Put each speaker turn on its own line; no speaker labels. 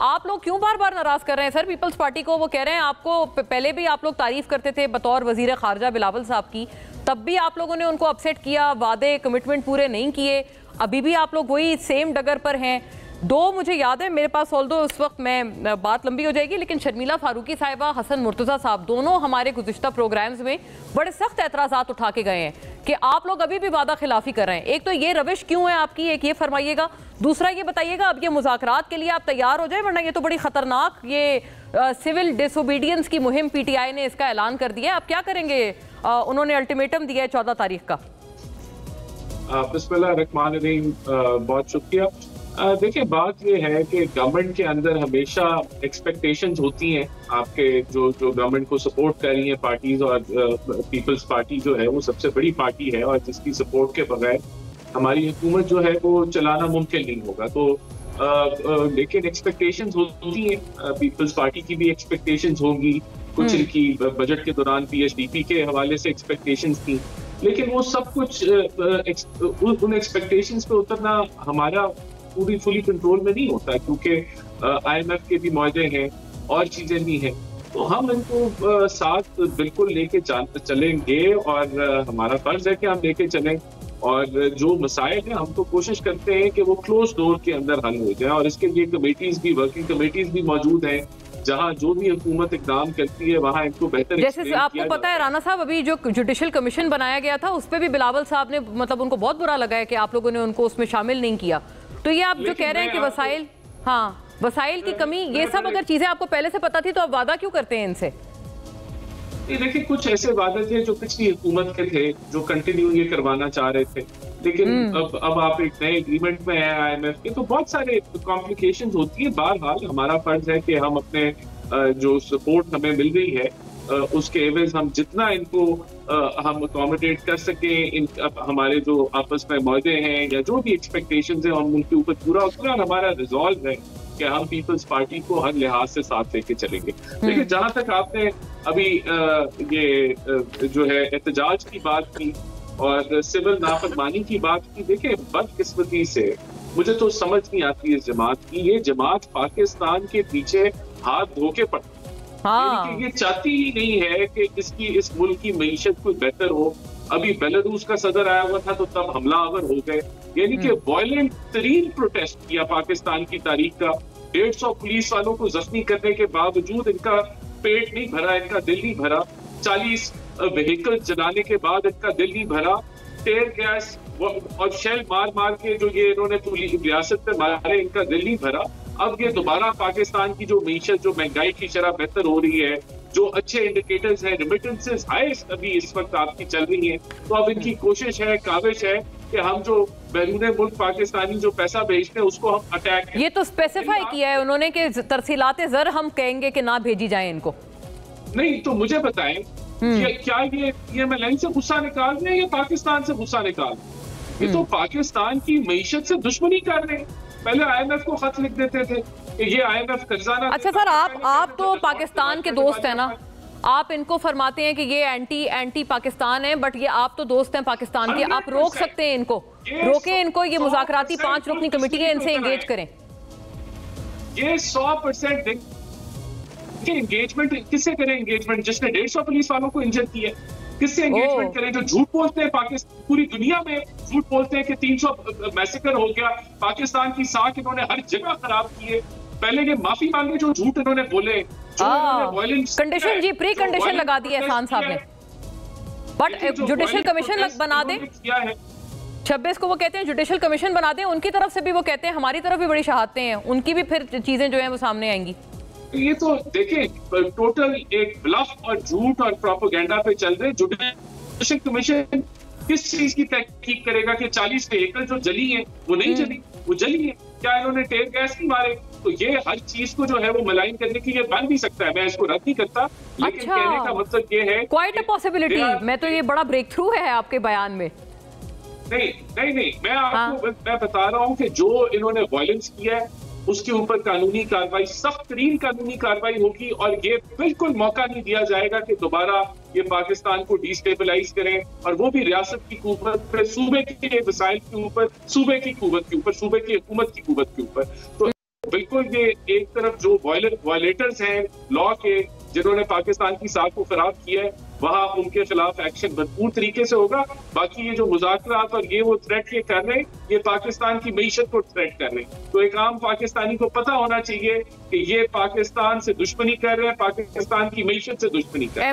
आप लोग क्यों बार बार नाराज कर रहे हैं सर पीपल्स पार्टी को? वो कह रहे हैं आपको पहले भी आप लोग तारीफ करते थे बतौर वजीर खारजा बिलावल साहब की, तब भी आप लोगों ने उनको अपसेट किया, वादे कमिटमेंट पूरे नहीं किए, अभी भी आप लोग वही सेम डगर पर हैं। दो मुझे याद है मेरे पास, ऑल्दो उस वक्त मैं बात लंबी हो जाएगी, लेकिन शर्मिला फारूकी साहिबा, हसन मुर्तज़ा साहब दोनों हमारे गुज़िश्ता प्रोग्राम्स में बड़े सख्त एतराज़ात उठा के गए हैं कि आप लोग अभी भी वादा खिलाफी कर रहे हैं। एक तो ये रविश क्यों है आपकी, एक ये फरमाइएगा। दूसरा ये बताइएगा अब ये मुज़ाकरात के लिए आप तैयार हो जाए, वरना ये तो बड़ी खतरनाक ये सिविल डिसोबीडियंस की मुहिम पीटीआई ने इसका ऐलान कर दिया है। आप क्या करेंगे? उन्होंने अल्टीमेटम दिया है 14 तारीख का।
बिस्मिल्लाह रहमान रहीम, बहुत शुक्रिया। देखिए बात ये है कि गवर्नमेंट के अंदर हमेशा एक्सपेक्टेशंस होती हैं आपके जो गवर्नमेंट को सपोर्ट कर रही हैं पार्टीज, और पीपल्स पार्टी जो है वो सबसे बड़ी पार्टी है और जिसकी सपोर्ट के बगैर हमारी हुकूमत जो है वो चलाना मुमकिन नहीं होगा। तो लेकिन एक्सपेक्टेशंस होती हैं, पीपल्स पार्टी की भी एक्सपेक्टेशंस होंगी, कुछ इनकी बजट के दौरान पीएचडीपी के हवाले से एक्सपेक्टेशंस थी, लेकिन वो सब कुछ उन एक्सपेक्टेशंस पे उतरना हमारा पूरी फुली कंट्रोल में नहीं होता, क्योंकि आईएमएफ के भी मुआहदे हैं और चीजें भी हैं। तो हम इनको साथ बिल्कुल लेके चलेंगे और हमारा फर्ज है कि हम लेके चलें, और जो मसाइल हैं हम तो कोशिश करते हैं कि वो क्लोज डोर के अंदर हल हो जाए, और इसके लिए कमेटीज भी, वर्किंग कमेटीज भी मौजूद हैं, जहां जो भी हुकूमत इकदाम करती है वहां इनको बेहतर।
जैसे आपको पता है राना साहब, अभी जो जुडिशल कमीशन बनाया गया था उस पर भी बिलावल साहब ने, मतलब उनको बहुत बुरा लगा है कि आप लोगों ने उनको उसमें शामिल नहीं किया। तो ये आप जो कह रहे हैं कि वसाइल, हाँ वसाइल की कमी, ये सब अगर चीजें आपको पहले से पता थी तो आप वादा क्यों करते हैं इनसे?
देखिए कुछ ऐसे वादे थे जो पिछली हुकूमत के थे, जो कंटिन्यू ये करवाना चाह रहे थे, लेकिन अब आप एक नए एग्रीमेंट में हैं आईएमएफ के, तो बहुत सारे कॉम्प्लिकेशंस होती है। बहरहाल हमारा फर्ज है कि हम अपने जो सपोर्ट हमें मिल रही है उसके एवज हम जितना इनको हम अकोमोडेट कर सकें, हमारे जो आपस में मुआहदे हैं या जो भी एक्सपेक्टेशंस हैं हम उनके ऊपर पूरा उतना हमारा रिजॉल्व है कि हम पीपल्स पार्टी को हर लिहाज से साथ लेके चलेंगे। लेकिन जहां तक आपने अभी ये जो है एहतजाज की बात की और सिविल नाफरमानी की बात की, देखिए बदकिस्मती से मुझे तो समझ नहीं आती इस जमात की। ये जमात पाकिस्तान के पीछे हाथ धो के पड़ती, ये चाहती ही नहीं है कि इस मुल्क की मईशत कोई बेहतर हो। अभी बेलारूस का सदर आया हुआ था तो तब हमलावर हो गए, यानी कि वायलेंट तरीन प्रोटेस्ट किया पाकिस्तान की तारीख का। 150 पुलिस वालों को जख्मी करने के बावजूद इनका पेट नहीं भरा, इनका दिल नहीं भरा। 40 व्हीकल जलाने के बाद इनका दिल नहीं भरा। टेयर गैस और शेल मार मार के जो ये इन्होंने रियासत पे मारे, इनका दिल नहीं भरा। अब ये दोबारा पाकिस्तान की जो मीशत, जो महंगाई की शरह बेहतर हो रही है, जो अच्छे इंडिकेटर्स हैं, रिमिटेंसेस हाईएस्ट अभी इस वक्त आपकी चल रही हैं, तो अब इनकी कोशिश है, काविश है कि हम जो बैरून मुल्क पाकिस्तानी जो पैसा भेजते हैं उसको हम अटैक।
ये तो स्पेसिफाई किया है उन्होंने कि तरसीलाते ज़र हम कहेंगे कि ना भेजी जाए इनको।
नहीं तो मुझे बताएं क्या ये मैं लाइन से गुस्सा निकाल रहे हैं या पाकिस्तान से गुस्सा निकाल? ये तो पाकिस्तान की मईशत से दुश्मनी कर रहे हैं। पहले आईएमएफ को खत लिख देते थे कि ये आईएमएफ कर्जा ना।
अच्छा सर, आप तो पाकिस्तान के दोस्त हैं ना, आप इनको फरमाते हैं कि ये एंटी पाकिस्तान है, बट ये आप तो दोस्त हैं पाकिस्तान के, आप रोक सकते हैं इनको, रोकें इनको। ये मुज़ाकराती 5 रुकनी कमेटी है, इनसे एंगेज करें।
ये 100% एंगेजमेंट किससे करें? एंगेजमेंट जिसने 150 पुलिस वालों को इंजर किया, किससे एंगेजमेंट करें? जो झूठ बोलते हैं, पाकिस्तान पूरी दुनिया में झूठ बोलते हैं कि 300 मैसेकर हो गया, पाकिस्तान की साख इन्होंने हर जगह खराब की है। पहले ये माफी मांगे जो झूठ इन्होंने बोले,
कंडीशन जी प्री कंडीशन लगा दी है खान साहब ने, बट जुडिशल कमीशन बना दे 26 को, वो कहते हैं जुडिशल कमीशन बना दें। उनकी तरफ से भी वो कहते हैं हमारी तरफ भी बड़ी शहादतें हैं, उनकी भी फिर चीजें जो है वो सामने आएंगी।
ये तो देखें टोटल एक ब्लफ और झूठ और प्रोपेगेंडा पे चल रहे। जुडिशल कमीशन किस चीज की तहकीक करेगा कि 40 व्हीकल जो जली है वो नहीं जली, वो जली है? क्या इन्होंने टेयर गैस नहीं मारे? तो ये हर चीज को जो है वो मलाइन करने की ये बन भी सकता है, मैं इसको रद्द नहीं करता, लेकिन कहने का मतलब ये है
क्वाइट अ पॉसिबिलिटी। मैं तो ये बड़ा ब्रेक थ्रू है आपके बयान में।
नहीं मैं आपको मैं बता रहा हूँ कि जो इन्होंने वायलेंस किया है उसके ऊपर कानूनी कार्रवाई, सख्त तरीन कानूनी कार्रवाई होगी, और ये बिल्कुल मौका नहीं दिया जाएगा कि दोबारा ये पाकिस्तान को डिस्टेबलाइज करें, और वो भी रियासत की कुव्वत पे, सूबे के वसाइल के ऊपर, सूबे की कुव्वत के ऊपर, सूबे की हुकूमत की कुव्वत के ऊपर। तो बिल्कुल ये एक तरफ जो वायलेटर्स हैं लॉ के, जिन्होंने पाकिस्तान की साख को खराब किया है, वहाँ उनके खिलाफ एक्शन भरपूर तरीके से होगा। बाकी ये जो मुज़ाकरात और ये वो थ्रेट ये कर रहे हैं, ये पाकिस्तान की मईशत को थ्रेट कर रहे हैं। तो एक आम पाकिस्तानी को पता होना चाहिए कि ये पाकिस्तान से दुश्मनी कर रहे हैं, पाकिस्तान की मईशत से दुश्मनी कर रहे हैं।